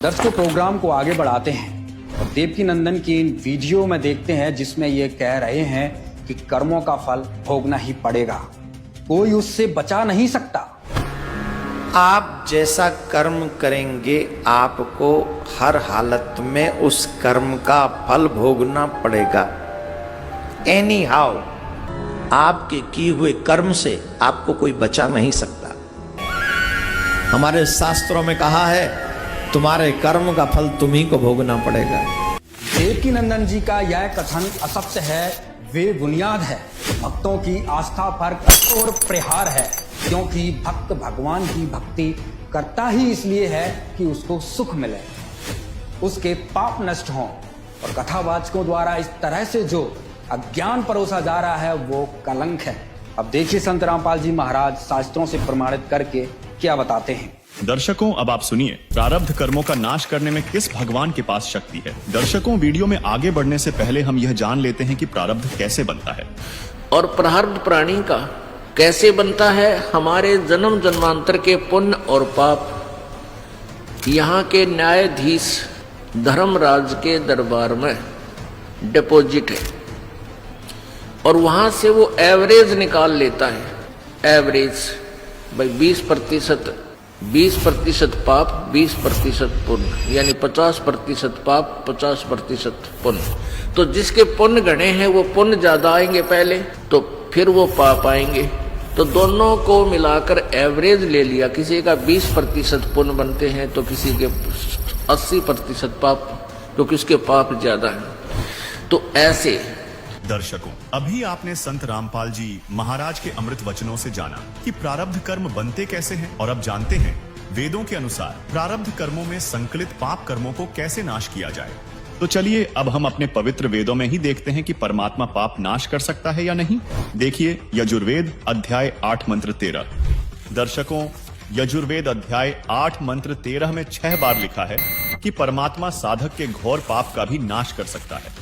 दर्शकों, प्रोग्राम को आगे बढ़ाते हैं और देवकी नंदन की इन वीडियो में देखते हैं जिसमें ये कह रहे हैं कि कर्मों का फल भोगना ही पड़ेगा, कोई उससे बचा नहीं सकता। आप जैसा कर्म करेंगे आपको हर हालत में उस कर्म का फल भोगना पड़ेगा। एनी हाउ आपके किए हुए कर्म से आपको कोई बचा नहीं सकता। हमारे शास्त्रों में कहा है तुम्हारे कर्म का फल तुम्ही को भोगना पड़ेगा। देवकी नंदन जी का यह कथन असत्य है, वे बुनियाद है। भक्तों की आस्था पर कठोर प्रहार है, क्योंकि भक्त भगवान की भक्ति करता ही इसलिए है कि उसको सुख मिले, उसके पाप नष्ट हों। और कथावाचकों द्वारा इस तरह से जो अज्ञान परोसा जा रहा है वो कलंक है। अब देखिए संत रामपाल जी महाराज शास्त्रों से प्रमाणित करके क्या बताते हैं। दर्शकों, अब आप सुनिए प्रारब्ध कर्मों का नाश करने में किस भगवान के पास शक्ति है। दर्शकों, वीडियो में आगे बढ़ने से पहले हम यह जान लेते हैं कि प्रारब्ध कैसे बनता है और प्रारब्ध प्राणी का कैसे बनता है। हमारे जन्म जन्मांतर के पुण्य और पाप यहाँ के न्यायाधीश धर्मराज के दरबार में डिपॉजिट है और वहां से वो एवरेज निकाल लेता है। एवरेज भाई 20% पाप 20% पुण्य, यानी 50% पाप 50% पुण्य। तो जिसके पुण्य गणे हैं वो पुण्य ज्यादा आएंगे पहले, तो फिर वो पाप आएंगे। तो दोनों को मिलाकर एवरेज ले लिया। किसी का 20% पुण्य बनते हैं तो किसी के 80% पाप, क्योंकि उसके पाप ज्यादा हैं। तो ऐसे दर्शकों, अभी आपने संत रामपाल जी महाराज के अमृत वचनों से जाना कि प्रारब्ध कर्म बनते कैसे हैं, और अब जानते हैं वेदों के अनुसार प्रारब्ध कर्मों में संकलित पाप कर्मों को कैसे नाश किया जाए। तो चलिए अब हम अपने पवित्र वेदों में ही देखते हैं कि परमात्मा पाप नाश कर सकता है या नहीं। देखिए यजुर्वेद अध्याय 8 मंत्र 13। दर्शकों, यजुर्वेद अध्याय 8 मंत्र 13 में 6 बार लिखा है कि परमात्मा साधक के घोर पाप का भी नाश कर सकता है।